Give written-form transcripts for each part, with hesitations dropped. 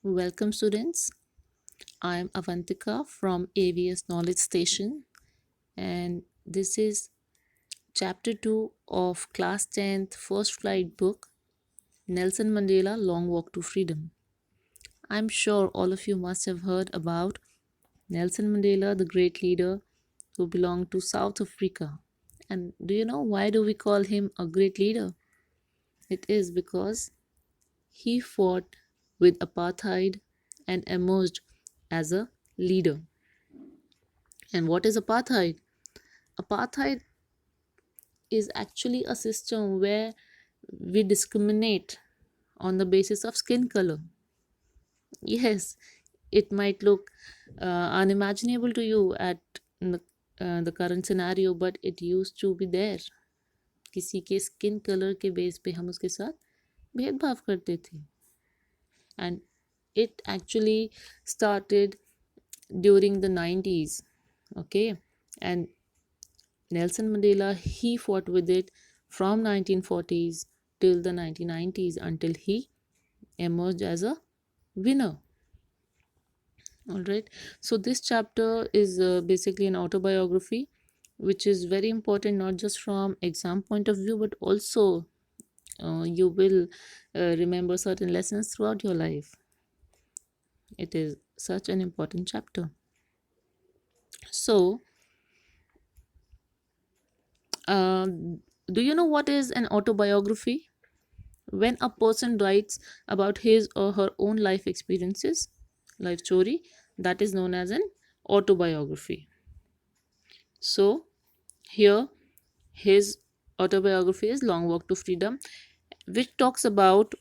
Welcome, students. I am Avantika from AVS Knowledge Station, and this is chapter 2 of class 10th first flight book Nelson Mandela Long Walk to Freedom. I'm sure all of you must have heard about Nelson Mandela, the great leader who belonged to South Africa. And do you know why do we call him a great leader? It is because he fought with apartheid and emerged as a leader. And what is apartheid? Apartheid is actually a system where we discriminate on the basis of skin color. Yes, it might look unimaginable to you at the current scenario, but it used to be there. किसी के skin colour के base पे हम उसके साथ भेदभाव करते थे. And it actually started during the 90s. Okay, and Nelson Mandela, he fought with it from 1940s till the 1990s until he emerged as a winner. All right, so this chapter is basically an autobiography, which is very important not just from exam point of view, but also you will remember certain lessons throughout your life. It is such an important chapter. So do you know what is an autobiography? When a person writes about his or her own life experiences, life story, that is known as an autobiography. So here his autobiography is Long Walk to Freedom, which talks about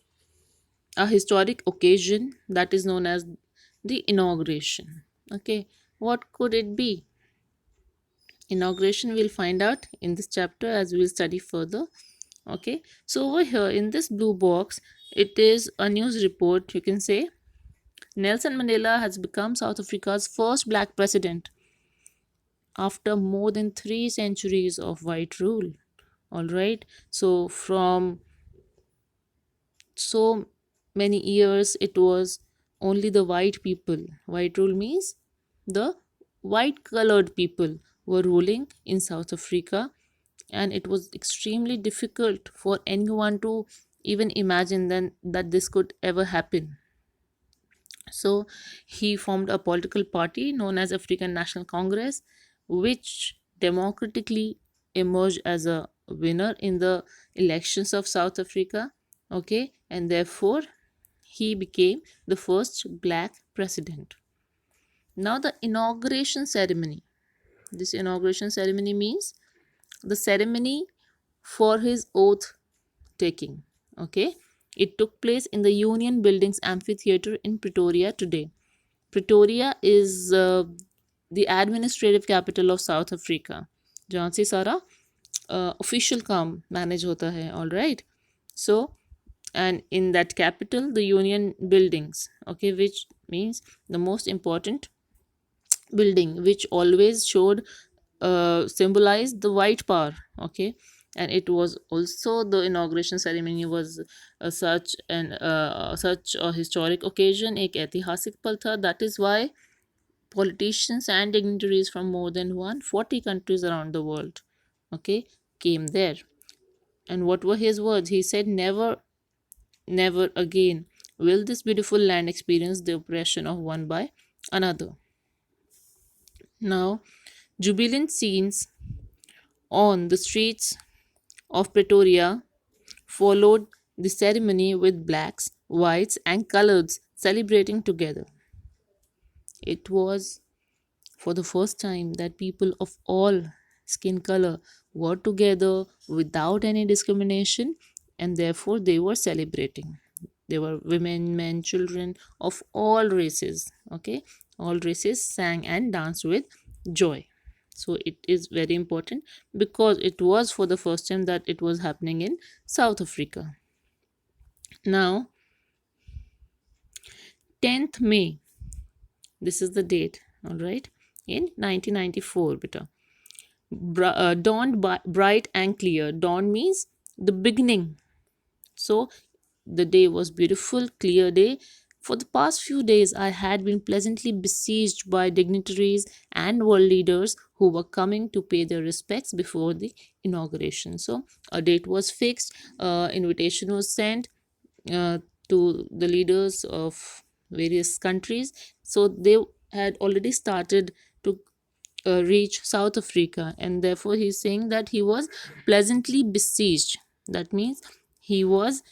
a historic occasion that is known as the inauguration. Okay, what could it be? Inauguration we'll find out in this chapter as we'll study further. Okay, so over here in this blue box, it is a news report. You can say Nelson Mandela has become South Africa's first black president after more than 3 centuries of white rule. All right, so from so many years it was only the white people. White rule means the white colored people were ruling in South Africa, and it was extremely difficult for anyone to even imagine then that this could ever happen. So he formed a political party known as African National Congress, which democratically emerged as a winner in the elections of South Africa. Okay, and therefore he became the first black president. Now, the inauguration ceremony. This inauguration ceremony means the ceremony for his oath taking. Okay, it took place in the Union Buildings Amphitheatre in Pretoria today. Pretoria is the administrative capital of South Africa, जहाँ से सारा official काम manage होता है. All right, so and in that capital the Union Buildings, okay, which means the most important building, which always showed symbolized the white power. Okay, and it was also the inauguration ceremony was such a historic occasion, एक ऐतिहासिक पल था. That is why politicians and dignitaries from more than 140 countries around the world, okay, came there. And what were his words? He said, never again will this beautiful land experience the oppression of one by another. Now, jubilant scenes on the streets of Pretoria followed the ceremony with blacks, whites, and coloreds celebrating together. It was for the first time that people of all skin color were together without any discrimination, and therefore they were celebrating. There were women, men, children of all races. Okay, all races sang and danced with joy. So it is very important because it was for the first time that it was happening in South Africa. Now, 10th May, this is the date, all right, in 1994, beta. Dawned bright and clear. Dawn means the beginning. So the day was beautiful, clear day, For the past few days, I had been pleasantly besieged by dignitaries and world leaders who were coming to pay their respects before the inauguration. So, a date was fixed, invitation was sent uh, to the leaders of various countries. So, they had already started to reach South Africa, and therefore he's saying that he was pleasantly besieged. That means he was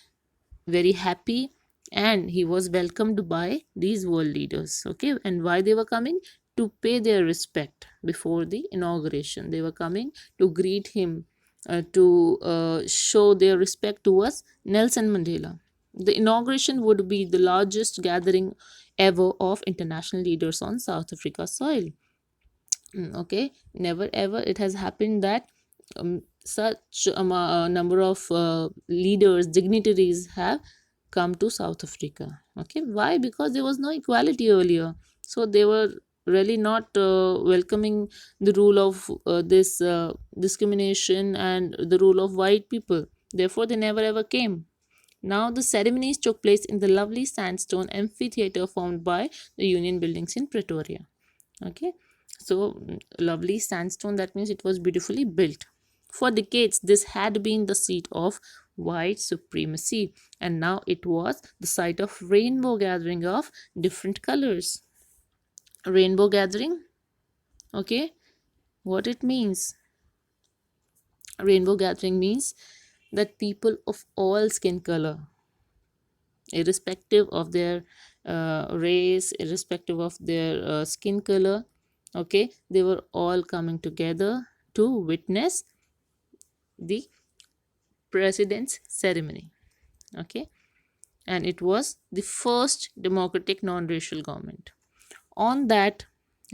very happy and he was welcomed by these world leaders. Okay, and why they were coming? To pay their respect before the inauguration. They were coming to greet him, to show their respect towards Nelson Mandela. The inauguration would be the largest gathering ever of international leaders on South Africa soil. Okay, never ever it has happened that such a number of leaders, dignitaries have come to South Africa. Okay, why? Because there was no equality earlier, so they were really not welcoming the rule of this discrimination and the rule of white people. Therefore, they never ever came. Now, the ceremonies took place in the lovely sandstone amphitheater formed by the Union Buildings in Pretoria. Okay, so lovely sandstone, that means it was beautifully built. For decades this had been the seat of white supremacy, and now it was the site of rainbow gathering of different colors. Rainbow gathering, okay, what it means? Rainbow gathering means that people of all skin color, irrespective of their race, irrespective of their skin color, okay, they were all coming together to witness the president's ceremony. Okay, and it was the first democratic non-racial government. On that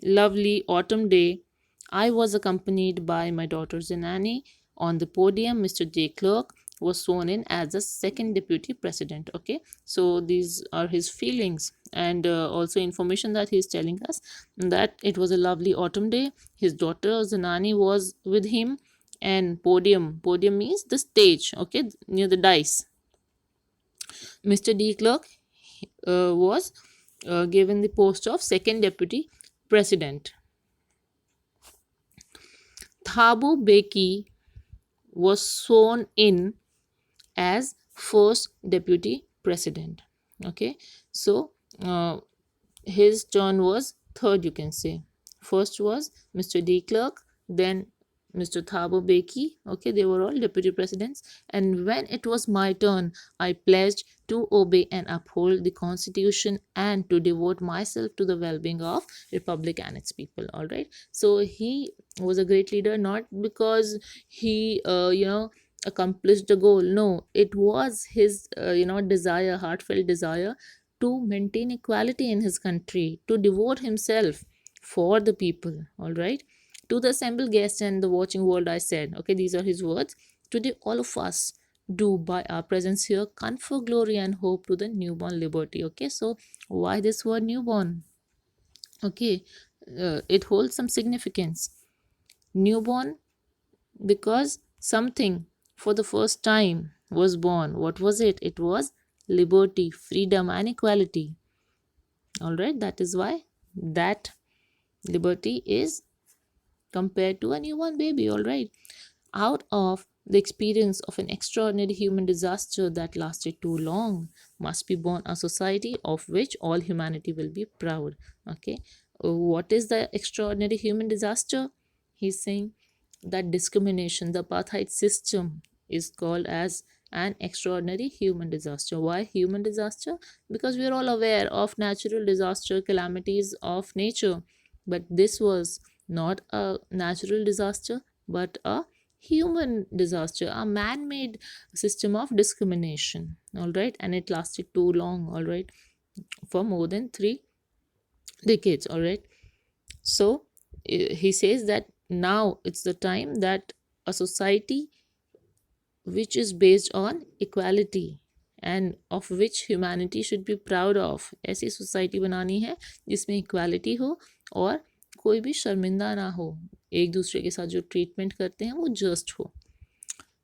lovely autumn day, I was accompanied by my daughter Zenani. On the podium, Mr. J. Clerk was sworn in as the second deputy president. Okay, so these are his feelings and also information that he is telling us, that it was a lovely autumn day. His daughter Zenani was with him, and podium means the stage, okay, near the dais. Mr. D. Clerk was given the post of second deputy president. Thabo Beki was sworn in as first deputy president. Okay, so uh, his turn was third, you can say. First was Mr. D. Clerk, then Mr. Thabo Beki. Okay, they were all deputy presidents. And when it was my turn, I pledged to obey and uphold the constitution and to devote myself to the well-being of republic and its people. All right, so he was a great leader, not because he accomplished the goal. No, it was his desire, heartfelt desire to maintain equality in his country, to devote himself for the people. All right, to the assembled guests and the watching world, I said, okay, these are his words. Today, all of us do by our presence here confer glory and hope to the newborn liberty. Okay, so why this word newborn? Okay, it holds some significance. Newborn, because something for the first time was born. What was it? It was liberty, freedom, and equality. All right, that is why that liberty is compared to a newborn baby. All right, out of the experience of an extraordinary human disaster that lasted too long must be born a society of which all humanity will be proud. Okay, what is the extraordinary human disaster? He's saying that discrimination, the apartheid system, is called as an extraordinary human disaster. Why human disaster? Because we are all aware of natural disaster, calamities of nature, but this was not a natural disaster but a human disaster, a man-made system of discrimination. All right, and it lasted too long. All right, for more than 3 decades. All right, so he says that now it's the time that a society which is based on equality and of which humanity should be proud of, ऐसी society बनानी है जिसमें equality हो और कोई भी शर्मिंदा ना हो, एक दूसरे के साथ जो ट्रीटमेंट करते हैं वो जस्ट हो.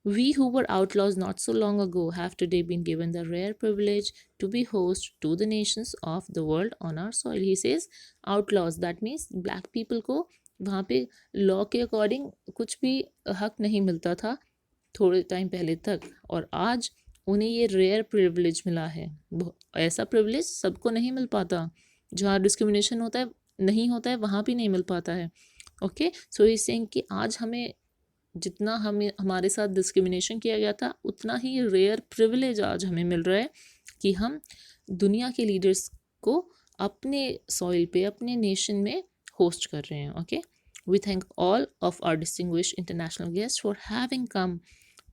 We who were outlaws not so long ago have today been given the rare privilege to be host to the nations of the world on our soil. He says outlaws, that means black people को वहाँ पे law के according कुछ भी हक नहीं मिलता था थोड़े टाइम पहले तक, और आज उन्हें ये रेयर प्रिविलेज मिला है। ऐसा प्रिविलेज सबको नहीं मिल पाता, जहाँ डिस्क्रिमिनेशन होता है नहीं होता है वहाँ भी नहीं मिल पाता है। ओके, सो इस सेइंग कि आज हमें जितना हमें हमारे साथ डिस्क्रिमिनेशन किया गया था उतना ही रेयर प्रिविलेज आज हमें मिल रहा है कि हम दुनिया के लीडर्स को अपने सॉइल पे अपने नेशन में होस्ट कर रहे हैं। Okay, we thank all of our distinguished international guest for having come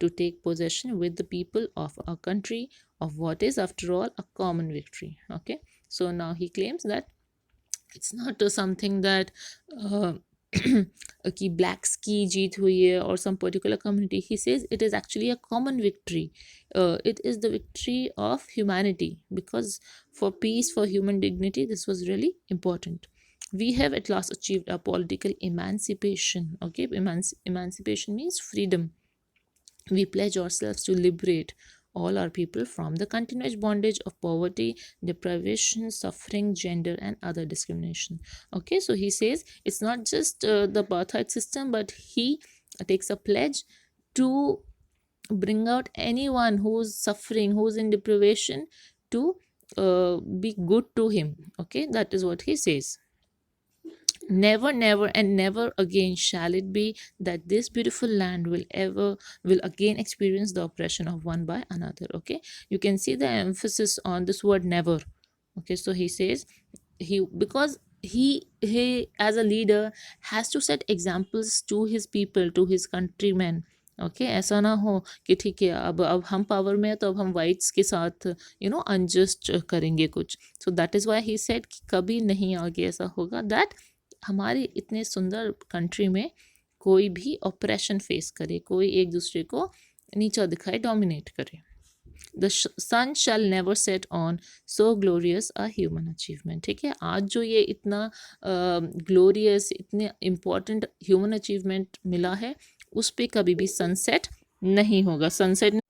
to take possession with the people of our country of what is after all a common victory. Okay, so now he claims that it's not something that कि blacks की जीत हुई है or some particular community. He says it is actually a common victory. It is the victory of humanity, because for peace, for human dignity, this was really important. We have at last achieved a political emancipation. Okay, emancipation means freedom. We pledge ourselves to liberate all our people from the continuous bondage of poverty, deprivation, suffering, gender, and other discrimination. Okay, so he says it's not just the apartheid system, but he takes a pledge to bring out anyone who's suffering, who's in deprivation, to be good to him. Okay, that is what he says. Never, never, and never again shall it be that this beautiful land will again experience the oppression of one by another. Okay, you can see the emphasis on this word never. Okay, so he says because he as a leader has to set examples to his people, to his countrymen. Okay ऐसा ना हो कि ठीक है अब हम power में है तो अब हम वाइट्स के साथ अनजस्ट करेंगे कुछ. So that is why he said कि कभी नहीं आगे ऐसा होगा दैट हमारे इतने सुंदर कंट्री में कोई भी ऑपरेशन फेस करे, कोई एक दूसरे को नीचा दिखाए, डोमिनेट करे. The sun shall never set on so glorious a human achievement. ठीक है, आज जो ये इतना ग्लोरियस इतने इम्पॉर्टेंट ह्यूमन अचीवमेंट मिला है उस पर कभी भी सनसेट नहीं होगा. Sunset.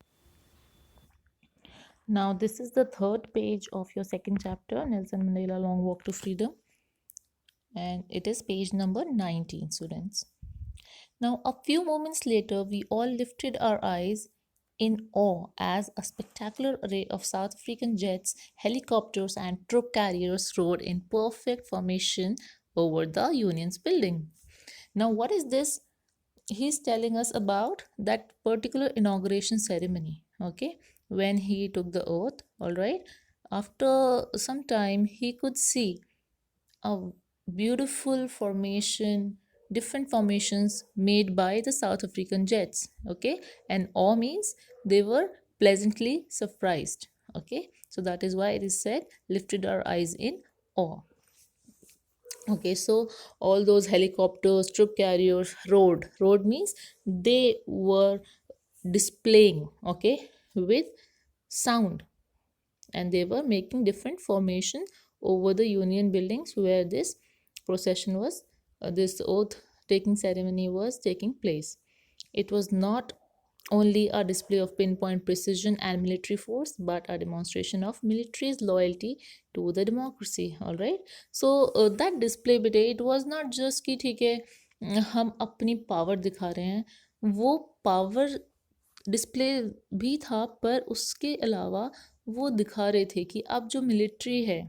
Now this is the third page of your second chapter, Nelson Mandela Long Walk to Freedom, and it is page number 19, students. Now a few moments later we all lifted our eyes in awe as a spectacular array of South African jets, helicopters, and troop carriers rode in perfect formation over the Union's building. Now what is this? He's telling us about that particular inauguration ceremony. Okay, when he took the oath. All right, after some time he could see a beautiful formation, different formations made by the South African jets. Okay, and awe means they were pleasantly surprised. Okay, so that is why it is said lifted our eyes in awe. Okay, so all those helicopters, troop carriers, road means they were displaying, okay, with sound, and they were making different formation over the Union buildings where this procession was, this oath taking ceremony was taking place. It was not only a display of pinpoint precision and military force, but a demonstration of military's loyalty to the democracy. All right, so that display bit, it was not just कि ठीक है हम अपनी power दिखा रहे हैं, वो power display भी था, पर उसके अलावा वो दिखा रहे थे कि अब जो मिलिट्री है,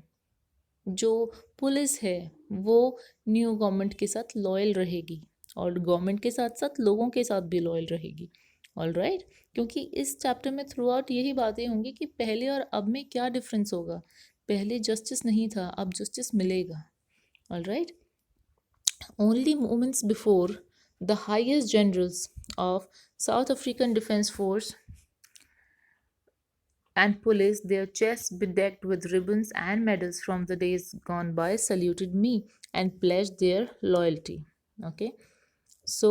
जो पुलिस है, वो न्यू गवर्नमेंट के साथ लॉयल रहेगी और गवर्नमेंट के साथ साथ लोगों के साथ भी लॉयल रहेगी. ऑल राइट, क्योंकि इस चैप्टर में थ्रू आउट यही बातें होंगी कि पहले और अब में क्या डिफरेंस होगा. पहले जस्टिस नहीं था, अब जस्टिस मिलेगा. All right, only moments before the highest generals of south African defence force and police, their chests bedecked with ribbons and medals from the days gone by, saluted me and pledged their loyalty. Okay, so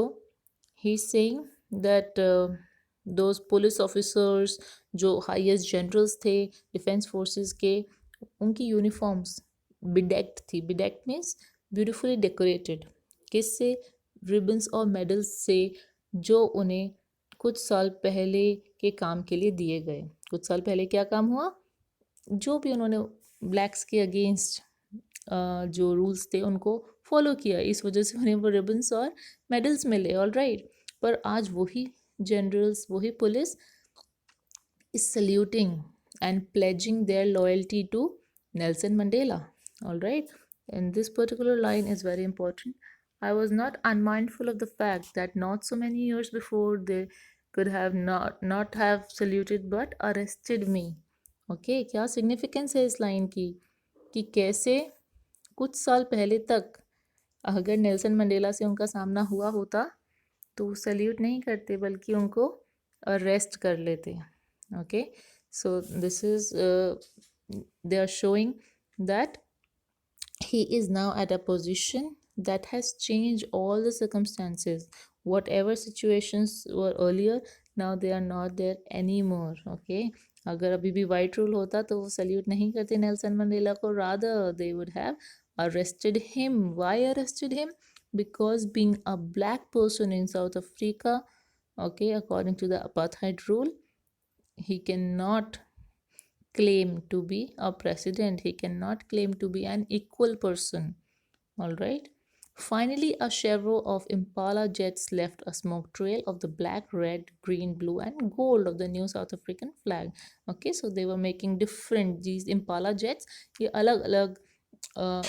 he's saying that those police officers जो highest generals थे defense forces के, उनकी uniforms bedecked थी. bedecked means beautifully decorated. किससे? ribbons और medals से, जो उन्हें कुछ साल पहले के काम के लिए दिए गए। कुछ साल पहले क्या काम हुआ? जो भी उन्होंने ब्लैक्स के अगेंस्ट जो रूल्स थे उनको फॉलो किया, इस वजह से उन्हें वो रिबन्स और मेडल्स मिले। ऑल राइट, पर आज वही जनरल्स, वही police is saluting and pledging their loyalty to Nelson Mandela. All right, and this particular line is very important. I was not unmindful of the fact that not so many years before they could have not have saluted but arrested me. Okay, क्या significance है इस line की कि कैसे कुछ साल पहले तक अगर नेल्सन मंडेला से उनका सामना हुआ होता तो सल्यूट नहीं करते बल्कि उनको अरेस्ट कर लेते। Okay, so this is they are showing that he is now at a position that has changed all the circumstances. Whatever situations were earlier, now they are not there anymore. Okay, अगर अभी भी white rule होता तो वो salute नहीं करते Nelson Mandela को, rather they would have arrested him. Why arrested him? Because being a black person in South Africa, okay, according to the apartheid rule, he cannot claim to be a president, he cannot claim to be an equal person. All right, finally a chevron of Impala jets left a smoke trail of the black, red, green, blue and gold of the new South African flag. Okay, so they were making different, these Impala jets ये अलग अलग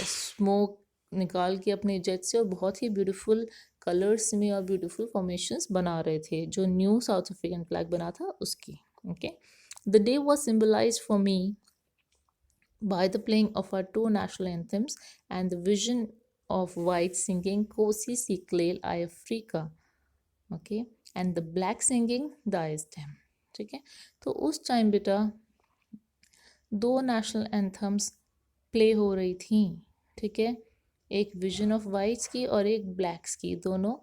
smoke निकाल के अपने jet से और बहुत ही beautiful colours में और ब्यूटीफुल फॉर्मेशंस बना रहे थे, जो न्यू साउथ अफ्रीकन फ्लैग बना था उसकी। Okay, the day was symbolized for me by the playing of our two national anthems and the vision of white singing Kosi Siklel I Africa, okay, and the black singing Daestem। ठीक है, तो उस time बेटा दो national anthems play हो रही थी। ठीक है, एक विजन ऑफ वाइट्स की और एक ब्लैक्स की, दोनों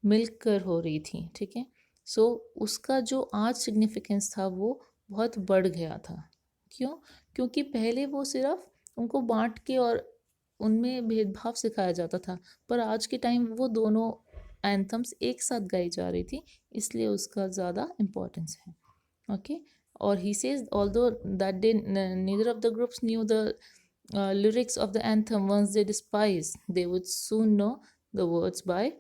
मिलकर हो रही थी। ठीक है, सो उसका जो आज सिग्निफिकेंस था वो बहुत बढ़ गया था। क्यों? क्योंकि पहले वो सिर्फ उनको बांट के और उनमें भेदभाव सिखाया जाता था, पर आज के टाइम वो दोनों एंथम्स एक साथ गाई जा रही थी, इसलिए उसका ज़्यादा इम्पोर्टेंस है। ओके, और he says although that day neither of the groups knew the lyrics of the anthem once they despised, they would soon know the words by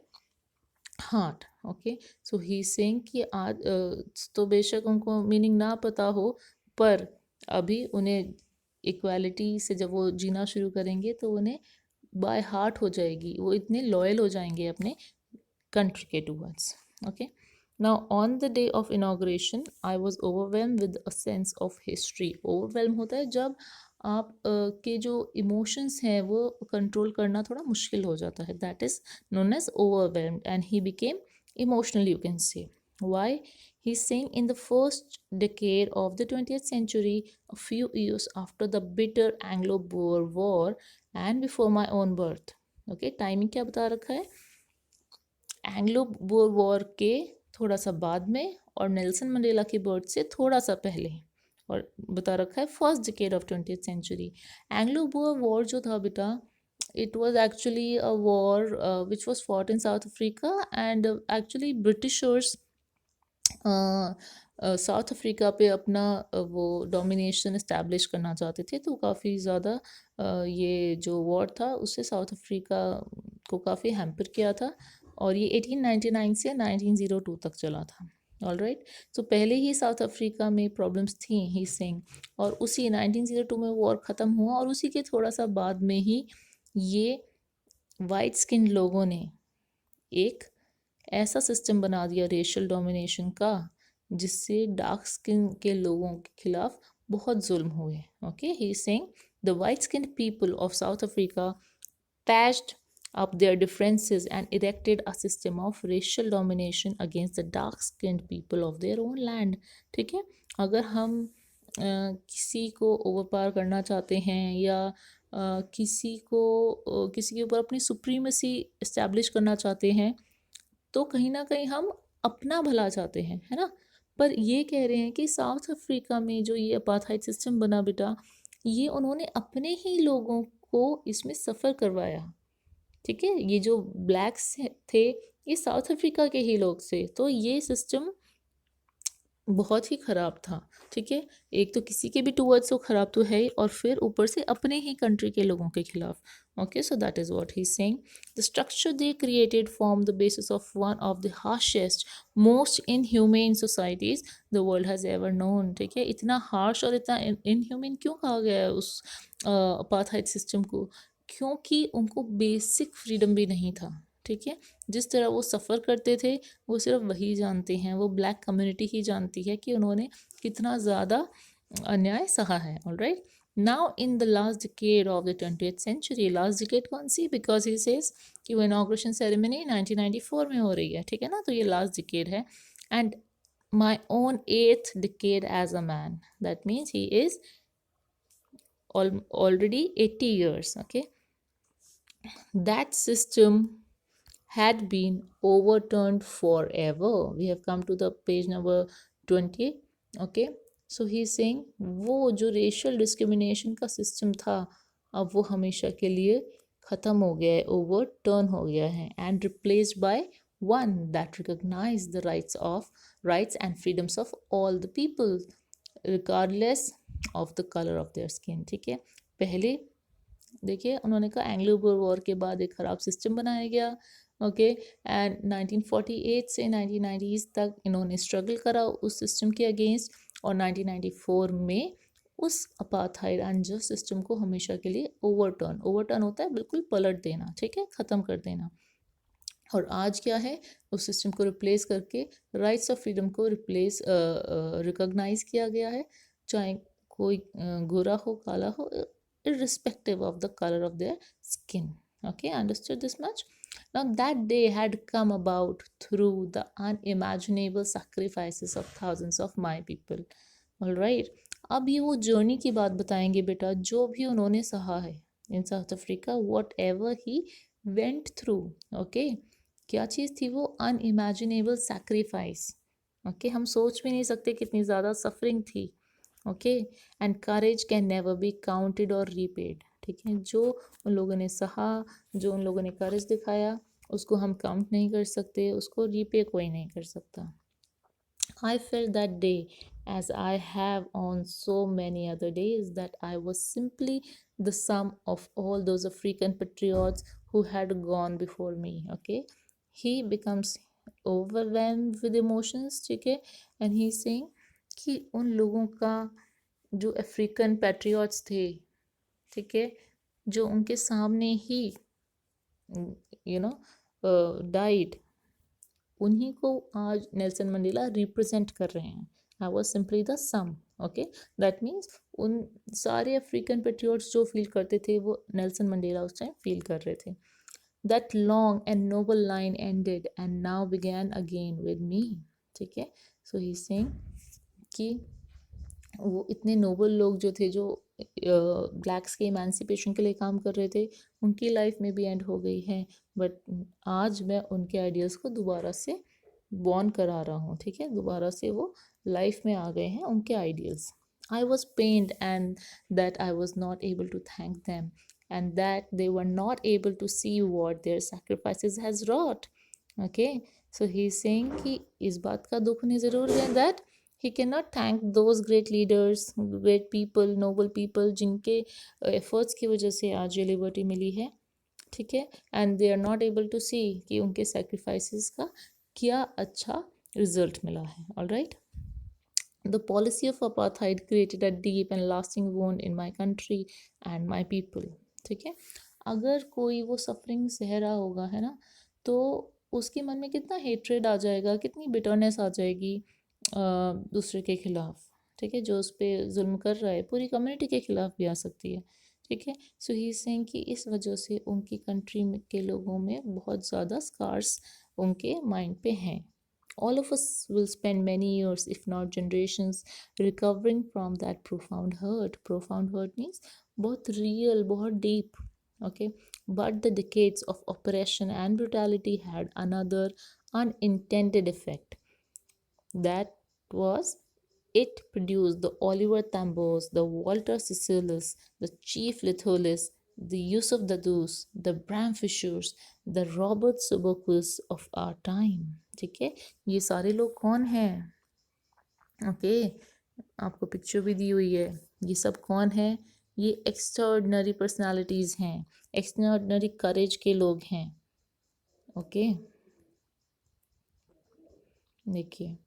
heart. Okay, so he's saying कि आज तो बेशक उनको meaning ना पता हो, पर अभी उन्हें इक्वालिटी से जब वो जीना शुरू करेंगे तो उन्हें बाय हार्ट हो जाएगी, वो इतने लॉयल हो जाएंगे अपने कंट्री के towards. Okay, now on the day of inauguration I was overwhelmed with a sense of history। overwhelm होता है जब आप के जो इमोशंस हैं वो कंट्रोल करना थोड़ा मुश्किल हो जाता है, that is known as overwhelmed, and he became emotional, you can say। why? He's saying in the first decade of the 20th century, a few years after the bitter Anglo-Boer war and before my own birth। okay, timing क्या बता रखा है? Anglo Boer war के थोड़ा सा बाद में और नेल्सन मंडेला की बर्थ से थोड़ा सा पहले, और बता रखा है first decade of 20th century. Anglo Boer war जो था बेटा, it was actually a war which was fought in South Africa, and actually Britishers south Africa पे अपना वो डोमिनेशन इस्टेब्लिश करना चाहते थे, तो काफ़ी ज़्यादा ये जो वॉर था उससे साउथ अफ्रीका को काफ़ी हैम्पर किया था, और ये 1899 से 1902 तक चला था। ऑल राइट, तो पहले ही साउथ अफ्रीका में प्रॉब्लम्स थी ही सिंह, और उसी 1902 में वॉर ख़त्म हुआ, और उसी के थोड़ा सा बाद में ही ये वाइट स्किन लोगों ने एक ऐसा सिस्टम बना दिया रेशियल डोमिनेशन का, जिससे डार्क स्किन के लोगों के खिलाफ बहुत जुल्म हुए। Okay, he is saying the white skin people of south Africa patched up their differences and erected a system of racial domination against the dark skinned people of their own land। ठीक है, अगर हम किसी को overpower करना चाहते हैं या किसी के ऊपर अपनी सुप्रीमेसी इस्टेब्लिश करना चाहते हैं, तो कहीं ना कहीं हम अपना भला चाहते हैं, है ना। पर ये कह रहे हैं कि साउथ अफ्रीका में जो ये अपार्थाइड सिस्टम बना बेटा, ये उन्होंने अपने ही लोगों को इसमें सफ़र करवाया। ठीक है, ये जो ब्लैक्स थे ये साउथ अफ्रीका के ही लोग थे, तो ये सिस्टम बहुत ही ख़राब था, ठीक है? एक तो किसी के भी टुवर्ड्स वो ख़राब तो है ही, और फिर ऊपर से अपने ही कंट्री के लोगों के खिलाफ। Okay, so that is what he is saying. The structure they created form the basis of one of the harshest most inhumane societies the world has ever known. ठीक है, इतना हार्श और इतना इनह्यूमन क्यों कहा गया है उस अपार्थाइड सिस्टम को? क्योंकि उनको बेसिक फ्रीडम भी नहीं था। ठीक है, जिस तरह वो सफ़र करते थे वो सिर्फ वही जानते हैं, वो ब्लैक कम्युनिटी ही जानती है कि उन्होंने कितना ज़्यादा अन्याय सहा है। Alright, now in the last decade of the 20th century, last decade कौन सी? बिकॉज ही सेज कि वो इनाग्रेशन सेरेमनी 1994 में हो रही है, ठीक है ना, तो ये लास्ट डिकेड है। And my own 8th decade as a man, that means he is already 80 years. Okay, that system had been overturned forever. We have come to the page number 20. Okay, so he is saying वो जो racial discrimination का system था अब वो हमेशा के लिए ख़त्म हो गया है, overturn हो गया है, and replaced by one that recognize the rights and freedoms of all the people regardless of the color of their skin. ठीक है, पहले देखिए उन्होंने कहा एंग्लो बोर वॉर के बाद एक ख़राब सिस्टम बनाया गया। ओके, एंड 1948 से 1990s तक इन्होंने स्ट्रगल करा उस सिस्टम के अगेंस्ट, और 1994 में उस अपार्थाइड अनजस्ट सिस्टम को हमेशा के लिए ओवरटर्न होता है बिल्कुल पलट देना, ठीक है, ख़त्म कर देना। और आज क्या है, उस सिस्टम को रिप्लेस करके राइट्स ऑफ फ्रीडम को रिकॉग्नाइज किया गया है, चाहे कोई गोरा हो काला हो, irrespective of the color of their skin. Okay, understood this much? Now that day had come about through the unimaginable sacrifices of thousands of my people. All right, अब ये वो जर्नी की बात बताएंगे बेटा, जो भी उन्होंने सहा है in South Africa, whatever he went through. Okay, क्या चीज़ थी वो? Unimaginable sacrifice. ओके, हम सोच भी नहीं सकते कितनी ज़्यादा सफरिंग थी। Okay, and courage can never be counted और रीपेड। ठीक है, जो उन लोगों ने सहा, जो उन लोगों ने करेज दिखाया, उसको हम काउंट नहीं कर सकते, उसको रीपे कोई नहीं कर सकता। I felt that day, as I have on so many other days, that I was simply the sum of all those African patriots who had gone before me. Okay, he becomes overwhelmed with emotions, ठीक है, and he's saying कि उन लोगों का जो African patriots थे, ठीक है, जो उनके सामने ही डाइड, उन्हीं को आज नेल्सन मंडेला रिप्रेजेंट कर रहे हैं। I was simply the sum. Okay, that means उन सारे अफ्रीकन पेट्रियट्स जो फील करते थे वो नेल्सन मंडेला उस टाइम फील कर रहे थे। That long and noble line ended and now began again with me. ठीक है, सो ही सेइंग कि वो इतने नोबल लोग जो थे, जो ब्लैक्स के इमांसिपेशन के लिए काम कर रहे थे, उनकी लाइफ में भी एंड हो गई है, बट आज मैं उनके आइडियल्स को दोबारा से बॉर्न करा रहा हूँ। ठीक है, दोबारा से वो लाइफ में आ गए हैं उनके ideals. I was pained and that I was not able to thank them and that they were not able to see what their sacrifices has wrought. Okay, so he is saying कि इस बात का दुख उन्हें ज़रूर है that he cannot thank those great leaders, great people, noble people जिनके efforts की वजह से आज ये liberty मिली है। ठीक है, and they are not able to see कि उनके sacrifices का क्या अच्छा result मिला है। all right, the policy of apartheid created a deep and lasting wound in my country and my people। ठीक है, अगर कोई वो सफरिंग सह रहा होगा, है ना, तो उसके मन में कितना हेट्रेड आ जाएगा, कितनी बिटरनेस आ जाएगी दूसरे के खिलाफ। ठीक है, जो उस पर जुल्म कर रहा है, पूरी कम्युनिटी के खिलाफ भी आ सकती है। ठीक है, सो ही सेइंग कि इस वजह से उनकी कंट्री के लोगों में बहुत ज़्यादा स्कार्स उनके माइंड पे हैं। All of us will spend many years, if not generations, recovering from that profound hurt. Profound hurt means बहुत real, बहुत deep. Okay, but the decades of oppression and brutality had another unintended effect. That was, it produced the Oliver Tambos, the Walter Cecilis, the Chief Litholis, the Yusuf Dadus, the Bram Fishers, the Robert Subokus of our time। ठीक है, ये सारे लोग कौन हैं? Okay, आपको picture भी दी हुई है। ये सब कौन है? ये एक्स्ट्राऑर्डिनरी पर्सनालिटीज़ हैं, एक्स्ट्राऑर्डिनरी करेज के लोग हैं। ओके, देखिए।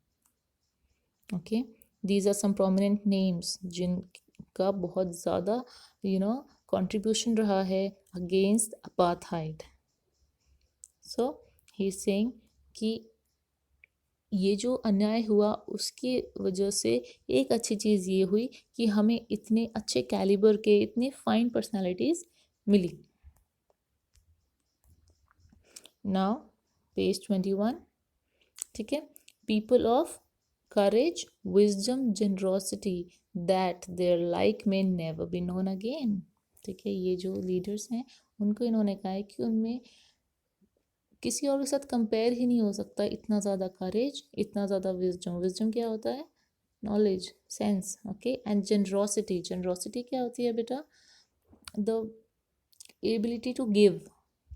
Okay, these are some prominent names जिनका बहुत ज़्यादा कंट्रीब्यूशन रहा है against apartheid. So he is saying कि ये जो अन्याय हुआ उसकी वजह से एक अच्छी चीज़ ये हुई कि हमें इतने अच्छे कैलिबर के इतने फाइन पर्सनालिटीज़ मिली। नाउ पेज 21, ठीक है। People of courage, wisdom, generosity that their like may never be known again. ठीक है, ये जो लीडर्स हैं उनको इन्होंने कहा है कि उनमें किसी और के साथ कंपेयर ही नहीं हो सकता, इतना ज़्यादा करेज, इतना ज़्यादा विजडम। विजडम क्या होता है? Knowledge, sense. Okay, and generosity, generosity क्या होती है बेटा? The ability to give.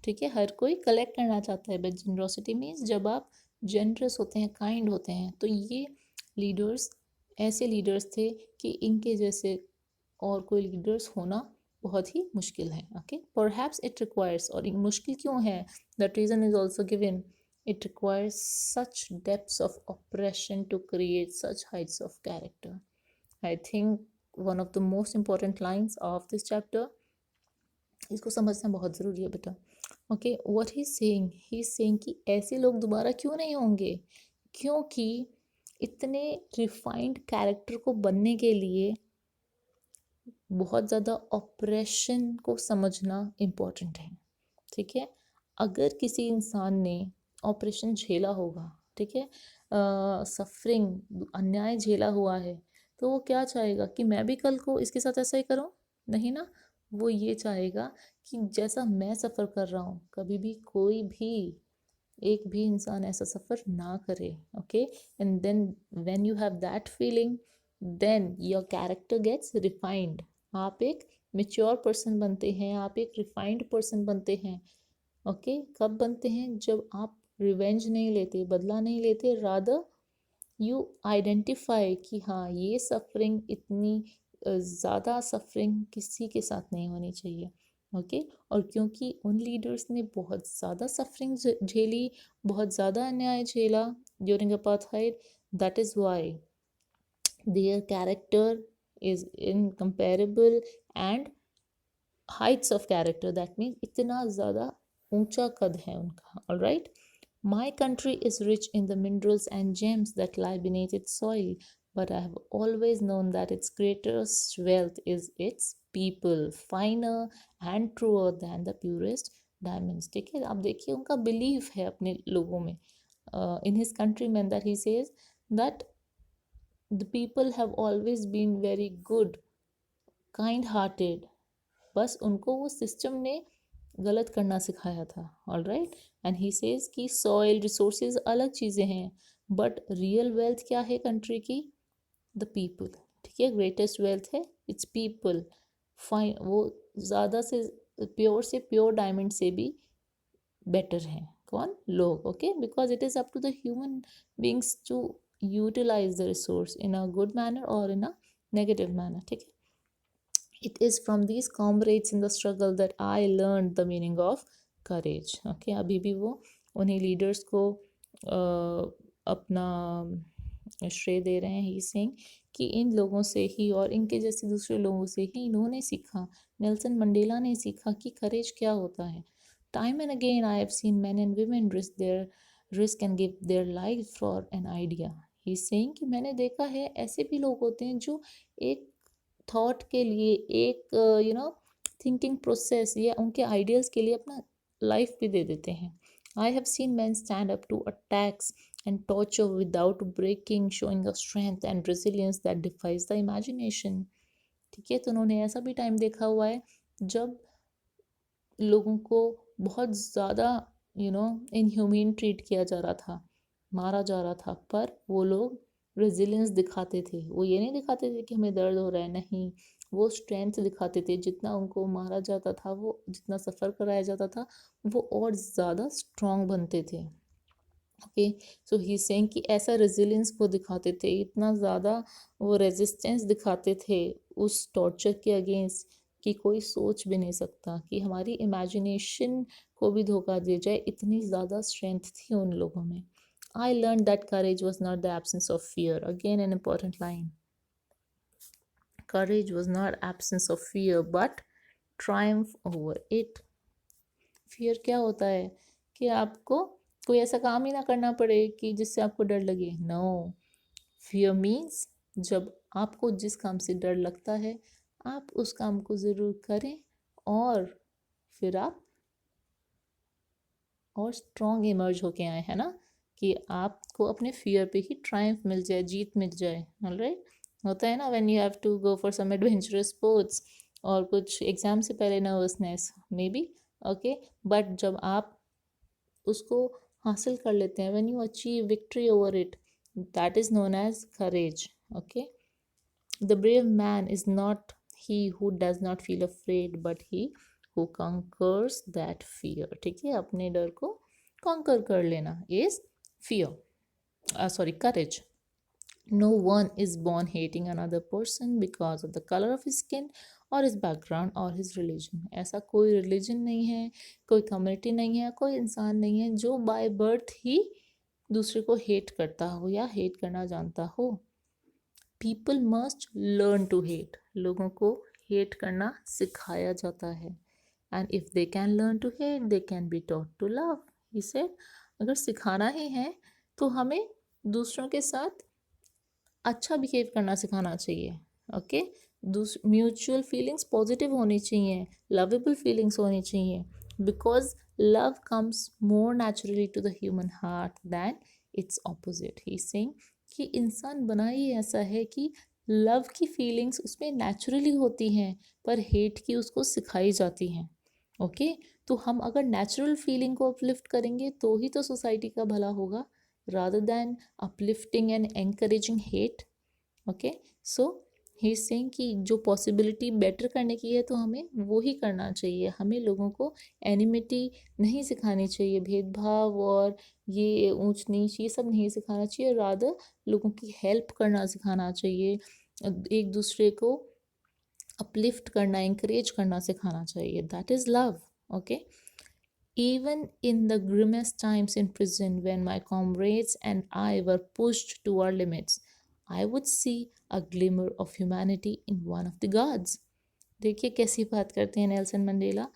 ठीक है, हर कोई कलेक्ट करना चाहता है, बट जनरोसिटी मीन्स जब आप जनरस होते हैं, काइंड होते हैं। तो ये लीडर्स ऐसे लीडर्स थे कि इनके जैसे और कोई लीडर्स होना बहुत ही मुश्किल है। ओके, परहैप्स इट रिक्वायर्स, और मुश्किल क्यों है? That reason is also given. It requires such depths of operation to create such heights of character. I think one of the most important lines of this chapter, इसको समझना बहुत ज़रूरी है बेटा। ओके, व्हाट ही सेइंग कि ऐसे लोग दोबारा क्यों नहीं होंगे? क्योंकि इतने रिफाइंड कैरेक्टर को बनने के लिए बहुत ज़्यादा ऑपरेशन को समझना इम्पोर्टेंट है। ठीक है, अगर किसी इंसान ने ऑपरेशन झेला होगा, ठीक है, सफरिंग, अन्याय झेला हुआ है, तो वो क्या चाहेगा कि मैं भी कल को इसके साथ ऐसा ही करूं? नहीं ना, वो ये चाहेगा कि जैसा मैं सफ़र कर रहा हूँ कभी भी कोई भी एक भी इंसान ऐसा सफ़र ना करे। Okay, and then when you have that feeling, then your character gets refined. आप एक मेच्योर पर्सन बनते हैं, आप एक रिफाइंड पर्सन बनते हैं। ओके, कब बनते हैं? जब आप रिवेंज नहीं लेते, बदला नहीं लेते, रादर यू आइडेंटिफाई कि हाँ, ये सफरिंग, इतनी ज़्यादा सफरिंग किसी के साथ नहीं होनी चाहिए। ओके, और क्योंकि उन लीडर्स ने बहुत ज़्यादा सफरिंग झेली, बहुत ज़्यादा अन्याय झेला during apartheid, that is Y their character is incomparable and Heights of character, that means इतना ज़्यादा ऊंचा कद है उनका। All right, my country is rich in the minerals and gems that lie beneath its soil, but I have always known that its greatest wealth is its people, finer and truer than the purest diamonds. ठीक है, आप देखिए उनका belief है अपने लोगों में, in his countrymen, that he says that the people have always been very good, kind hearted, बस उनको वो सिस्टम ने गलत करना सिखाया था। All right, and he says कि सॉइल रिसोर्सेज अलग चीज़ें हैं, बट रियल वेल्थ क्या है कंट्री की? The people. ठीक है, ग्रेटेस्ट वेल्थ है इट्स पीपल। फाइन, वो ज़्यादा से प्योर डायमंड से भी बेटर हैं। कौन? लोग। Okay, because it is up to the human beings to utilize the resource in a good manner और इन अ नेगेटिव मैनर। ठीक है, it is from these comrades in the struggle that I learned the meaning of courage. Okay, अभी भी वो उन्हीं leaders को अपना श्रेय दे रहे हैं। ही सिंह कि इन लोगों से ही और इनके जैसे दूसरे लोगों से ही इन्होंने सीखा, नेल्सन मंडेला ने सीखा कि करेज क्या होता है। Time and again I have seen man and women risk and give their life for an idea. He saying कि मैंने देखा है ऐसे भी लोग होते हैं जो एक थॉट के लिए, एक थिंकिंग प्रोसेस या उनके आइडियल्स के लिए अपना लाइफ भी दे देते हैं। I have seen man stand up to attacks and torture without breaking, showing a strength and resilience that defies the imagination. ठीक है, तो उन्होंने ऐसा भी टाइम देखा हुआ है जब लोगों को बहुत ज़्यादा इनह्यूमन ट्रीट किया जा रहा था, मारा जा रहा था, पर वो लोग रेजिलियंस दिखाते थे। वो ये नहीं दिखाते थे कि हमें दर्द हो रहा है, नहीं, वो स्ट्रेंथ दिखाते थे। जितना उनको मारा जाता था, वो जितना सफ़र कराया जाता था, वो और ज़्यादा स्ट्रॉन्ग बनते थे। ओके। सो ही सेइंग कि ऐसा रेजिलियंस वो दिखाते थे, इतना ज़्यादा वो रेजिस्टेंस दिखाते थे उस टॉर्चर के अगेंस्ट कि कोई सोच भी नहीं सकता कि हमारी इमेजिनेशन को भी धोखा दे जाए, इतनी ज़्यादा स्ट्रेंथ थी उन लोगों में। I learn that courage was not the absence of fear, again an important line. Courage was not absence of fear but Triumph over it. Fear क्या होता है कि आपको कोई ऐसा काम ही ना करना पड़े कि जिससे आपको डर लगे। नो, फियर मीन्स जब आपको जिस काम से डर लगता है आप उस काम को ज़रूर करें और फिर आप और स्ट्रॉन्ग इमर्ज होके आए, है ना, कि आपको अपने फियर पे ही ट्रायम्फ मिल जाए, जीत मिल जाए। ऑलराइट, होता है ना when you have to go for some adventurous sports और कुछ एग्जाम से पहले nervousness maybe, okay, but जब आप उसको हासिल कर लेते हैं, when you achieve victory over it, that is known as courage. Okay, the brave man is not he who does not feel afraid but he who conquers that fear. ठीक है, अपने डर को कॉन्कर कर लेना is fear, sorry, courage. No one is born hating another person because of the color of his skin or his background or his religion. ऐसा कोई religion नहीं है, कोई कम्युनिटी नहीं है, कोई इंसान नहीं है जो बाय बर्थ ही दूसरे को हेट करता हो या हेट करना जानता हो। People must learn to hate, लोगों को हेट करना सिखाया जाता है। And if they can learn to hate they can be taught to love. इसे अगर सिखाना ही है तो हमें दूसरों के साथ अच्छा बिहेव करना सिखाना चाहिए। ओके, म्यूचुअल फीलिंग्स पॉजिटिव होनी चाहिए, लवेबल फीलिंग्स होनी चाहिए, because love comes more naturally to the human heart than its opposite. He saying कि इंसान बना ही ऐसा है कि लव की फीलिंग्स उसमें नेचुरली होती हैं पर हेट की उसको सिखाई जाती हैं। ओके, तो हम अगर नेचुरल फीलिंग को अपलिफ्ट करेंगे तो ही तो सोसाइटी का भला होगा, rather than uplifting and encouraging hate. Okay, so he is saying कि जो पॉसिबिलिटी बेटर करने की है तो हमें वो ही करना चाहिए। हमें लोगों को एनिमिटी नहीं सिखानी चाहिए, भेदभाव और ये ऊंच नीच ये सब नहीं सिखाना चाहिए, रादर लोगों की हेल्प करना सिखाना चाहिए, एक दूसरे को अपलिफ्ट करना, encourage करना सिखाना चाहिए। That is love. Okay, even in the grimmest times in prison, when my comrades and I were pushed to our limits, I would see a glimmer of humanity in one of the guards. देखिए कैसी बात करते हैं Nelson Mandela.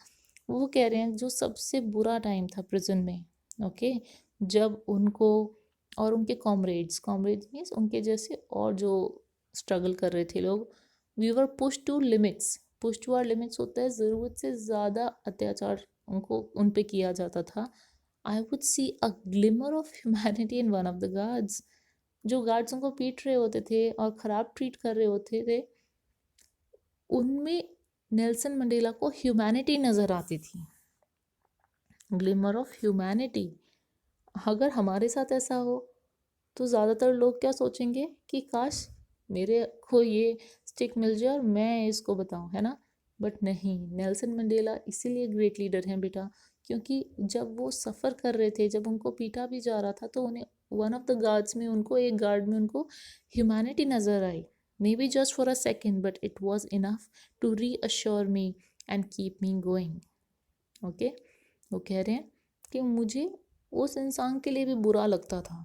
वो कह रहे हैं जो सबसे बुरा टाइम था प्रिजन में, ओके, जब उनको और उनके कॉमरेड्स, कॉमरेड्स मीन्स उनके जैसे और जो स्ट्रगल कर रहे थे लोग, we were push to limits. Push to our limits होता है ज़रूरत से ज़्यादा अत्याचार उनको उन पे किया जाता था। I would see a glimmer of humanity in one of the guards. जो गार्ड्स उनको पीट रहे होते थे और ख़राब ट्रीट कर रहे होते थे, उनमें नेल्सन मंडेला को ह्यूमैनिटी नज़र आती थी, ग्लिमर ऑफ ह्यूमैनिटी। अगर हमारे साथ ऐसा हो तो ज़्यादातर लोग क्या सोचेंगे कि काश मेरे को ये स्टिक मिल जाए और मैं इसको बताऊं, है ना। बट नहीं, नेल्सन मंडेला इसीलिए ग्रेट लीडर हैं बेटा, क्योंकि जब वो सफ़र कर रहे थे, जब उनको पीटा भी जा रहा था तो उन्हें वन ऑफ द गार्ड्स में, उनको एक गार्ड में उनको ह्यूमैनिटी नज़र आई। May be just for a second but it was enough to reassure me and keep me going. Okay, वो कह रहे हैं कि मुझे उस इंसान के लिए भी बुरा लगता था,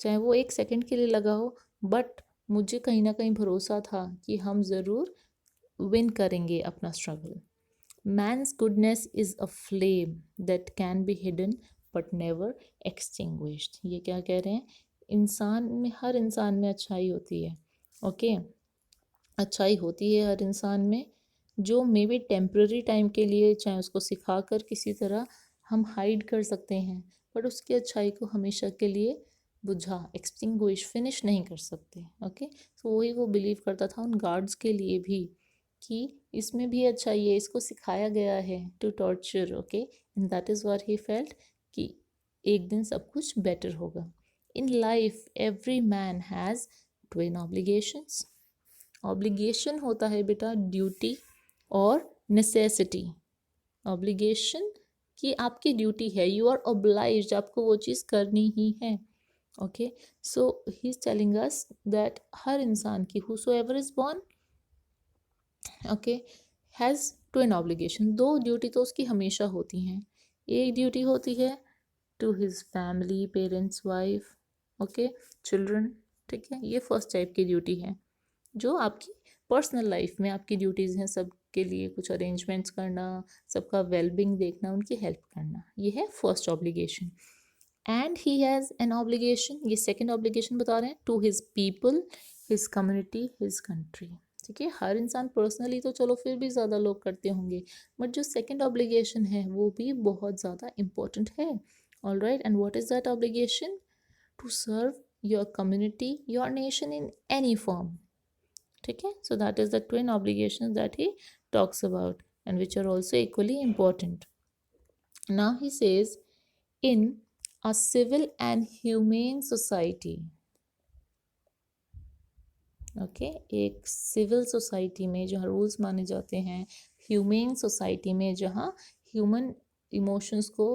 चाहे वो एक सेकंड के लिए लगा हो, बट मुझे कहीं ना कहीं भरोसा था कि हम ज़रूर विन करेंगे अपना struggle. Man's goodness is a flame that can be hidden but never extinguished. ये क्या कह रहे हैं, इंसान में, हर इंसान में अच्छाई होती है। ओके, अच्छाई होती है हर इंसान में, जो मे बी टेम्प्ररी टाइम के लिए, चाहे उसको सिखा कर किसी तरह हम हाइड कर सकते हैं, बट उसकी अच्छाई को हमेशा के लिए बुझा, एक्सटिंग्विश, फिनिश नहीं कर सकते। ओके, तो वही वो बिलीव करता था उन गार्ड्स के लिए भी कि इसमें भी अच्छाई है, इसको सिखाया गया है to torture. Okay, and that is what he felt कि एक दिन सब कुछ बेटर होगा। In life every man has twin obligations. Obligation होता है बेटा ड्यूटी और नेसेसिटी। ऑब्लिगेशन कि आपकी ड्यूटी है, यू आर ऑब्लाइज्ड, आपको वो चीज़ करनी ही है। Okay, so he is telling us that हर इंसान की whosoever is born, okay, has twin obligation, दो ड्यूटी तो उसकी हमेशा होती हैं। एक ड्यूटी होती है to his family, parents, wife, okay, children, ठीक है, ये फर्स्ट टाइप की ड्यूटी है जो आपकी पर्सनल लाइफ में आपकी ड्यूटीज़ हैं, सबके लिए कुछ अरेंजमेंट्स करना, सबका वेलबींग देखना, उनकी हेल्प करना, ये है first obligation. And he has an obligation, ये सेकेंड ऑब्लिगेशन बता रहे हैं, to his people, his community, his country. ठीक है, हर इंसान पर्सनली तो चलो फिर भी ज़्यादा लोग करते होंगे, बट जो सेकेंड ऑब्लिगेशन है वो भी बहुत ज़्यादा इम्पोर्टेंट है। All right, and what is that obligation? To serve your community, your nation in any form. ठीक है, so that is the twin obligations that he talks about and which are also equally important. Now he says, in a civil and humane society, okay, एक civil society में जहाँ rules माने जाते हैं, humane society में जहाँ human emotions को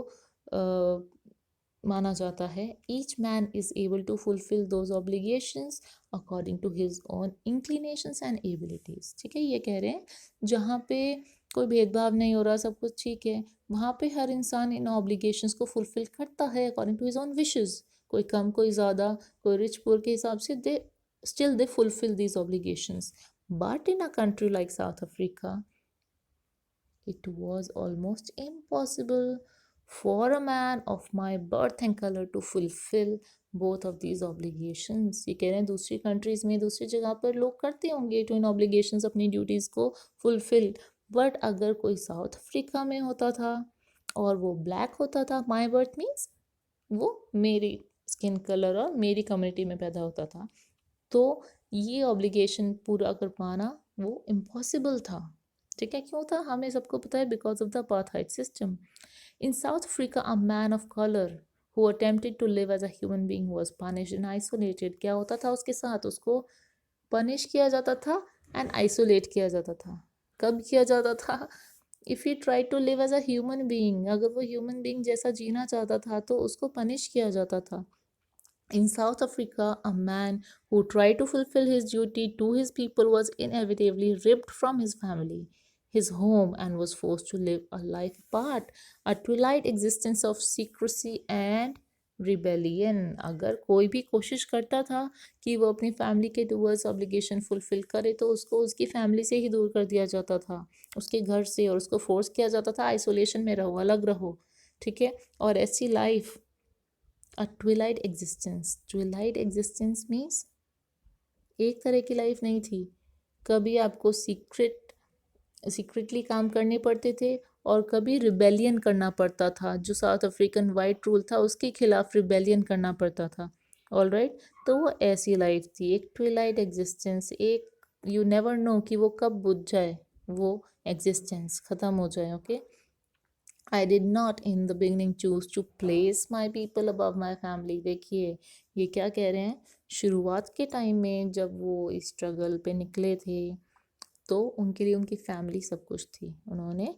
माना जाता है, each man is able to fulfil those obligations according to his own inclinations and abilities. ठीक है, ये कह रहे हैं जहाँ पे कोई भेदभाव नहीं हो रहा, सब कुछ ठीक है, वहाँ पे हर इंसान इन ऑब्लिगेशंस को फुलफिल करता है according to his own wishes. कोई कम, कोई ज़्यादा, कोई रिच पुअर के हिसाब से दे still they fulfill these obligations. But in a country like South Africa, it was almost impossible for a man of my birth and color to fulfill both of these obligations. ये कह रहे हैं दूसरी countries में, दूसरी जगह पर लोग करते होंगे तो इन obligations, अपनी ड्यूटीज़ को फुलफिल, बट अगर कोई साउथ अफ्रीका में होता था और वो ब्लैक होता था, माई बर्थ मीन्स वो मेरी स्किन कलर और मेरी कम्युनिटी में पैदा होता था, तो ये ऑब्लिगेशन पूरा कर पाना वो इम्पॉसिबल था। ठीक है, क्यों था हमें सबको पता है, because of the apartheid system. In South Africa a man of colour who attempted to live as a human being was punished and isolated. क्या होता था उसके साथ? उसको पनिश किया जाता था एंड आइसोलेट किया जाता था। कब किया जाता था? If he try to live as a human being, अगर वो ह्यूमन बीइंग जैसा जीना चाहता था तो उसको पनिश किया जाता था। In South Africa, a man who tried to fulfill his duty to his people was inevitably ripped from his family, his home, and was forced to live a life apart, a twilight existence of secrecy and rebellion. अगर कोई भी कोशिश करता था कि वो अपनी family के टूवर्ड्स ऑब्लिगेशन फुलफिल करे तो उसको उसकी फैमिली से ही दूर कर दिया जाता था, उसके घर से, और उसको फोर्स किया जाता था आइसोलेशन में रहो, अलग रहो। ठीक है, और ऐसी life, a twilight existence, twilight existence means एक तरह की लाइफ नहीं थी। कभी आपको सीक्रेटली काम करने पड़ते थे और कभी रिबेलियन करना पड़ता था, जो साउथ अफ्रीकन वाइट रूल था उसके खिलाफ रिबेलियन करना पड़ता था। ऑल राइट, तो वो ऐसी लाइफ थी, एक ट्विलाइट एग्जिस्टेंस, एक यू नेवर नो कि वो कब बुझ जाए, वो एग्जिस्टेंस ख़त्म हो जाए। Okay, I did not in the beginning choose to place my people above my family। देखिए ये क्या कह रहे हैं, शुरुआत के टाइम में जब वो इस स्ट्रगल पे निकले थे तो उनके लिए उनकी फैमिली सब कुछ थी, उन्होंने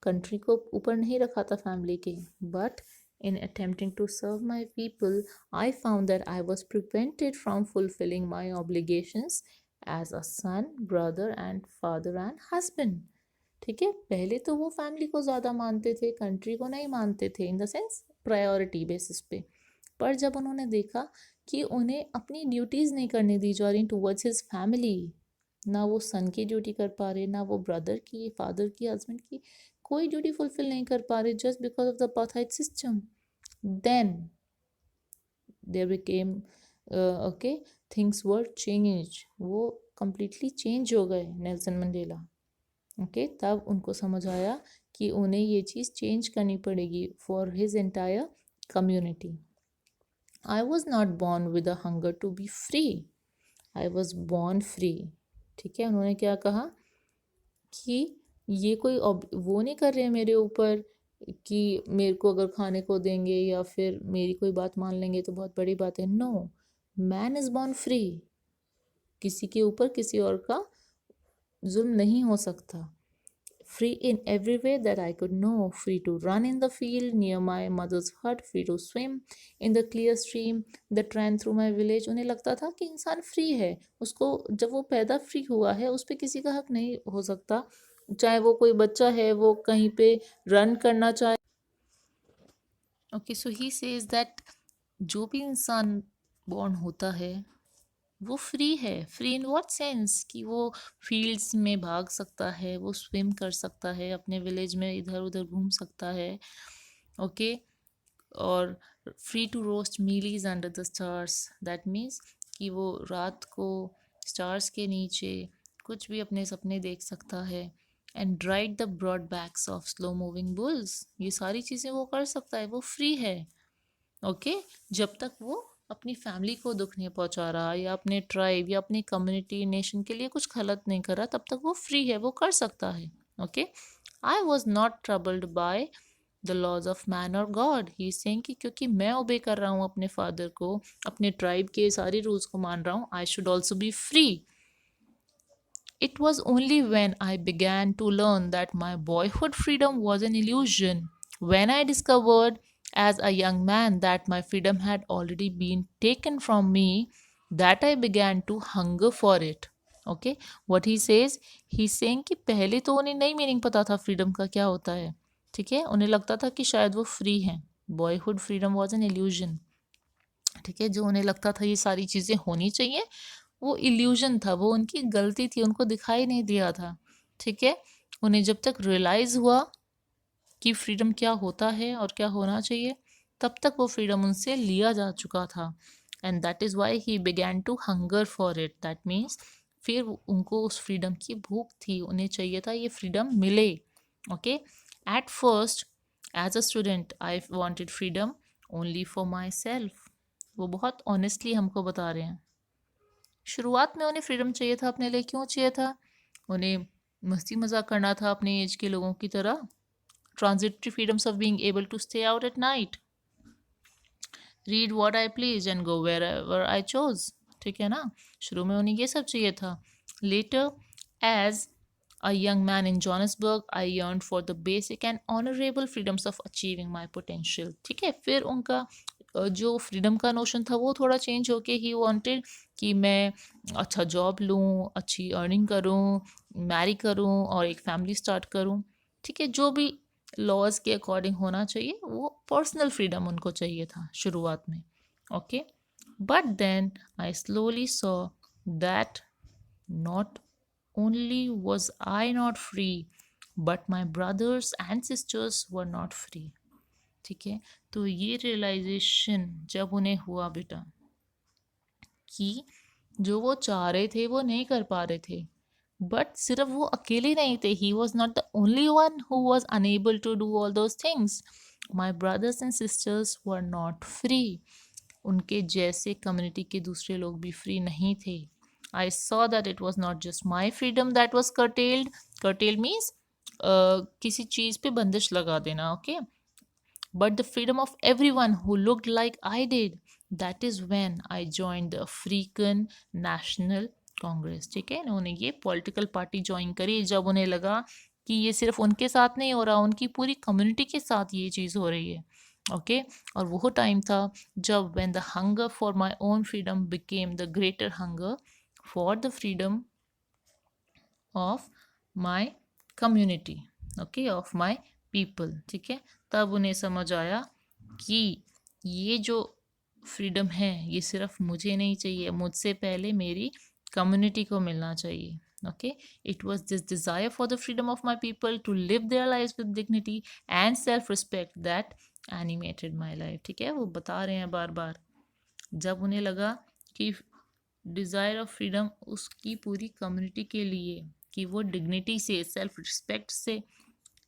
कंट्री को ऊपर नहीं रखा था फैमिली के। But in attempting to serve my people, I found that I was prevented from fulfilling my obligations as a son, brother and father and husband। ठीक है, पहले तो वो फैमिली को ज़्यादा मानते थे, कंट्री को नहीं मानते थे, in the sense priority basis पे। पर जब उन्होंने देखा कि उन्हें अपनी ड्यूटीज़ नहीं करने दी जा रही टूवर्ड्स हिज फैमिली, ना वो सन की ड्यूटी कर पा रहे, ना वो ब्रदर की, फादर की, हस्बैंड की, कोई ड्यूटी फुलफिल नहीं कर पा रहे just because of the apartheid system, then there became okay, things were change, वो कम्प्लीटली चेंज हो गए नेल्सन मंडेला। ओके, तब उनको समझ आया कि उन्हें ये चीज़ चेंज करनी पड़ेगी for his entire community. I was not born with a hunger to be free, I was born free. ठीक है, उन्होंने क्या कहा कि ये कोई वो नहीं कर रहे हैं मेरे ऊपर कि मेरे को अगर खाने को देंगे या फिर मेरी कोई बात मान लेंगे तो बहुत बड़ी बात है। No, man is born free, किसी के ऊपर किसी और का जुल्म नहीं हो सकता। free in every way that I could know, free to run in the field near my mother's hut, free to swim in the clear stream that ran through my village. उन्हें लगता था कि इंसान फ्री है, उसको जब वो पैदा फ्री हुआ है उस पर किसी का हक नहीं हो सकता, चाहे वो कोई बच्चा है वो कहीं पे रन करना चाहे। Okay, so he says that जो भी इंसान बॉर्न होता है वो फ्री है। फ्री इन व्हाट सेंस कि वो फील्ड्स में भाग सकता है, वो स्विम कर सकता है, अपने विलेज में इधर उधर घूम सकता है। ओके, और free to roast mealies under the stars, that means कि वो रात को स्टार्स के नीचे कुछ भी अपने सपने देख सकता है। And ride the broad backs of slow moving bulls, ये सारी चीज़ें वो कर सकता है, वो फ्री है। ओके, जब तक वो अपनी फैमिली को दुख नहीं पहुंचा रहा या अपने ट्राइब या अपनी कम्युनिटी नेशन के लिए कुछ गलत नहीं कर रहा, तब तक वो फ्री है, वो कर सकता है। Okay, I was not troubled by the laws of man और गॉड, ही सेइंग कि क्योंकि मैं ओबे कर रहा हूँ अपने फादर को, अपने ट्राइब के सारे रूल्स को मान रहा हूँ, I should also be free. It was only when I began to learn that my boyhood freedom was an illusion, when I discovered as a young man that my freedom had already been taken from me, that I began to hunger for it. Okay, what he says, he's saying कि पहले तो उन्हें नहीं meaning पता था freedom का क्या होता है। ठीक है, उन्हें लगता था कि शायद वो फ्री हैं, boyhood freedom was an illusion. ठीक है, जो उन्हें लगता था ये सारी चीज़ें होनी चाहिए, वो इल्यूजन था, वो उनकी गलती थी, उनको दिखाई नहीं दिया था। ठीक है, उन्हें जब तक रियलाइज़ हुआ कि फ्रीडम क्या होता है और क्या होना चाहिए, तब तक वो फ्रीडम उनसे लिया जा चुका था। And that is why he began to hunger for it, that means फिर उनको उस फ्रीडम की भूख थी, उन्हें चाहिए था ये फ्रीडम मिले। Okay, at first as a student I wanted freedom only for myself, वो बहुत ऑनेस्टली हमको बता रहे हैं। शुरुआत में उन्हें फ्रीडम चाहिए था, अपने लिए क्यों चाहिए था? उन्हें मस्ती मजाक करना था अपने एज के लोगों की तरह। Transitory freedoms of being able to stay out at night, read what I please and go wherever I chose. ठीक है ना, शुरू में उन्हें ये सब चाहिए था। Later as a young man in Johannesburg, I yearned for the basic and honorable freedoms of achieving my potential. ठीक है, फिर उनका जो फ्रीडम का नोशन था वो थोड़ा चेंज होके ही वांटेड कि मैं अच्छा जॉब लूँ, अच्छी अर्निंग करूँ, मैरी करूँ और एक फैमिली स्टार्ट करूँ। ठीक है, जो भी लॉज के अकॉर्डिंग होना चाहिए, वो पर्सनल फ्रीडम उनको चाहिए था शुरुआत में। Okay, but then I slowly saw that not only was I not free, but my brothers and sisters were not free. ठीक है, तो ये रियलाइजेशन जब उन्हें हुआ बेटा कि जो वो चाह रहे थे वो नहीं कर पा रहे थे, बट सिर्फ वो अकेले नहीं थे, he was not the only one who was unable to do all those things. My brothers and sisters were not free, उनके जैसे कम्युनिटी के दूसरे लोग भी फ्री नहीं थे। I saw that it was not just my freedom that was curtailed. Curtailed means किसी चीज़ पे बंदिश लगा देना, okay? But the freedom of everyone who looked like I did. That is when I joined the African National Congress. ठीक है, उन्होंने ये political party join करी जब उन्हें लगा कि ये सिर्फ उनके साथ नहीं हो रहा, उनकी पूरी कम्युनिटी के साथ ये चीज़ हो रही है। ओके, और वो टाइम था जब when the hunger for my own freedom became the greater hunger for the freedom of my community, okay, of my people। ठीक है, तब उन्हें समझ आया कि ये जो फ्रीडम है ये सिर्फ मुझे नहीं चाहिए, मुझसे पहले मेरी कम्युनिटी को मिलना चाहिए। Okay, it was this desire for the freedom of my people to live their life with dignity and self respect that animated my life. ठीक है, वो बता रहे हैं बार बार, जब उन्हें लगा कि डिज़ायर ऑफ फ्रीडम उसकी पूरी कम्युनिटी के लिए, कि वो डिग्निटी से सेल्फ रिस्पेक्ट से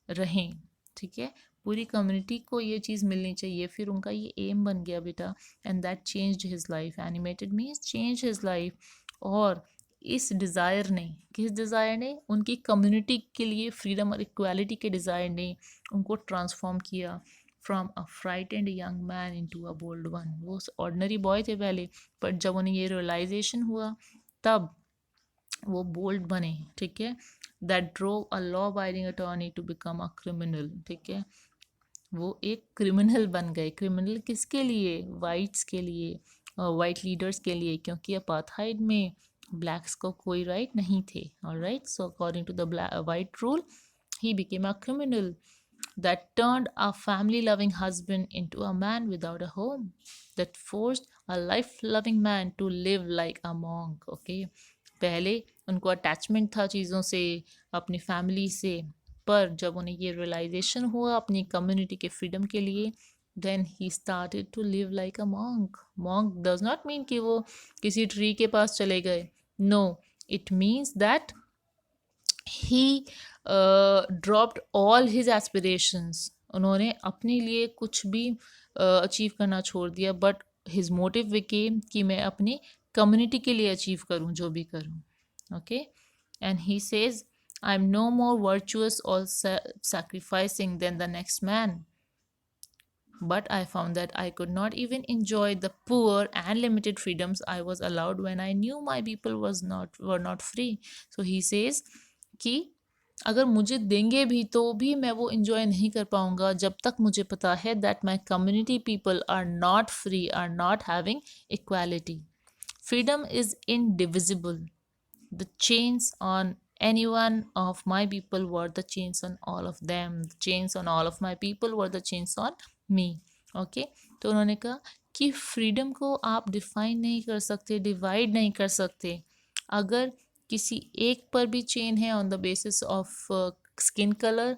रहें। ठीक है, पूरी कम्युनिटी को ये चीज़ मिलनी चाहिए, फिर उनका ये एम बन गया बेटा। And that changed his life, animated means change his life. और इस डिज़ायर ने, किस डिज़ायर ने, उनकी कम्युनिटी के लिए फ्रीडम और इक्वालिटी के डिज़ायर ने उनको ट्रांसफॉर्म किया from a frightened young man into a bold one. वो ऑर्डिनरी बॉय थे पहले, पर जब उन्हें ये रियलाइजेशन हुआ तब वो बोल्ड बने, ठीक है। That drove a law abiding attorney to become a criminal, ठीक है। वो एक क्रिमिनल बन गए। क्रिमिनल किसके लिए? वाइट्स के लिए, वाइट लीडर्स के लिए, क्योंकि अपार्थाइड में ब्लैक्स को कोई राइट नहीं थे। Alright, so according to the white rule he became a criminal that turned a family loving husband into a man without a home, that forced a life loving man to live like a monk. Okay, पहले उनको attachment था चीज़ों से, अपनी family से, पर जब उन्हें ये रियलाइजेशन हुआ अपनी कम्युनिटी के फ्रीडम के लिए, then he started to live like a monk. Monk does not mean कि वो किसी ट्री के पास चले गए, no, it means that he dropped all his aspirations. उन्होंने अपने लिए कुछ भी अचीव करना छोड़ दिया, बट हिज मोटिव बिकेम कि मैं अपनी कम्युनिटी के लिए अचीव करूं जो भी करूं। Okay, and he says I am no more virtuous or sacrificing than the next man, but I found that I could not even enjoy the poor and limited freedoms I was allowed when I knew my people were not free. So he says कि अगर मुझे देंगे भी तो भी मैं वो enjoy नहीं कर पाऊंगा जब तक मुझे पता है that my community people are not free, are not having equality. Freedom is indivisible. The chains on any one of my people were the chains on all of them, the chains on all of my people were the chains on me. Okay, तो उन्होंने कहा कि freedom को आप define नहीं कर सकते, divide नहीं कर सकते। अगर किसी एक पर भी चेन है on the basis of skin colour,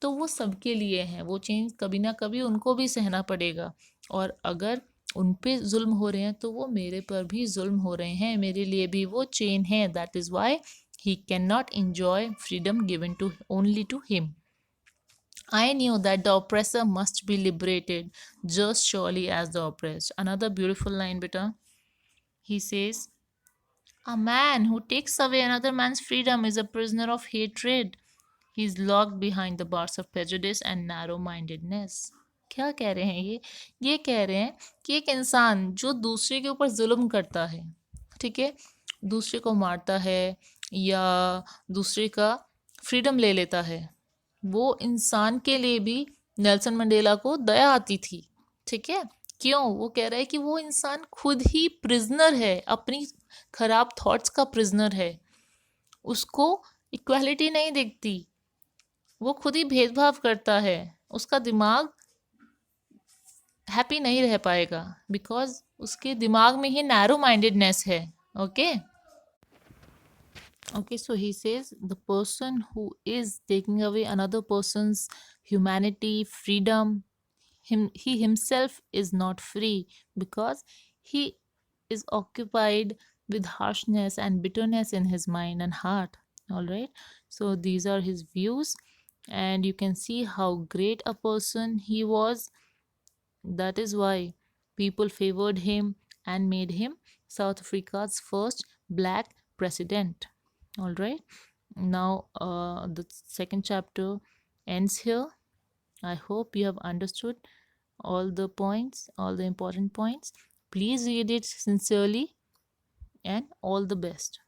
तो वो सबके लिए हैं, वो चेंज कभी ना कभी उनको भी सहना पड़ेगा। और अगर उन पे जुल्म हो रहे हैं तो वो मेरे पर भी जुल्म हो रहे हैं, मेरे लिए भी वो चेन है। That is why he can not enjoy freedom given to only to him. I knew that the oppressor must be liberated just surely as the oppressed. Another beautiful line, beta. He says, a man who takes away another man's freedom is a prisoner of hatred. He is locked behind the bars of prejudice and narrow mindedness. क्या कह रहे हैं ये कह रहे हैं कि एक इंसान जो दूसरे के ऊपर जुल्म करता है, ठीक है, दूसरे को मारता है या दूसरे का फ्रीडम ले लेता है, वो इंसान के लिए भी नेल्सन मंडेला को दया आती थी, ठीक है। क्यों? वो कह रहा है कि वो इंसान खुद ही प्रिजनर है, अपनी खराब थॉट्स का प्रिजनर है, उसको इक्वालिटी नहीं दिखती, वो खुद ही भेदभाव करता है, उसका दिमाग हैप्पी नहीं रह पाएगा बिकॉज उसके दिमाग में ही नैरो माइंडेडनेस है। Okay, okay, so he says the person who is taking away another person's humanity, freedom, he himself is not free because he is occupied with harshness and bitterness in his mind and heart. All right, so these are his views, and you can see how great a person he was. That is why people favored him and made him South Africa's first black president. All right, now the second chapter ends here. I hope you have understood all the points, all the important points. Please read it sincerely, and all the best.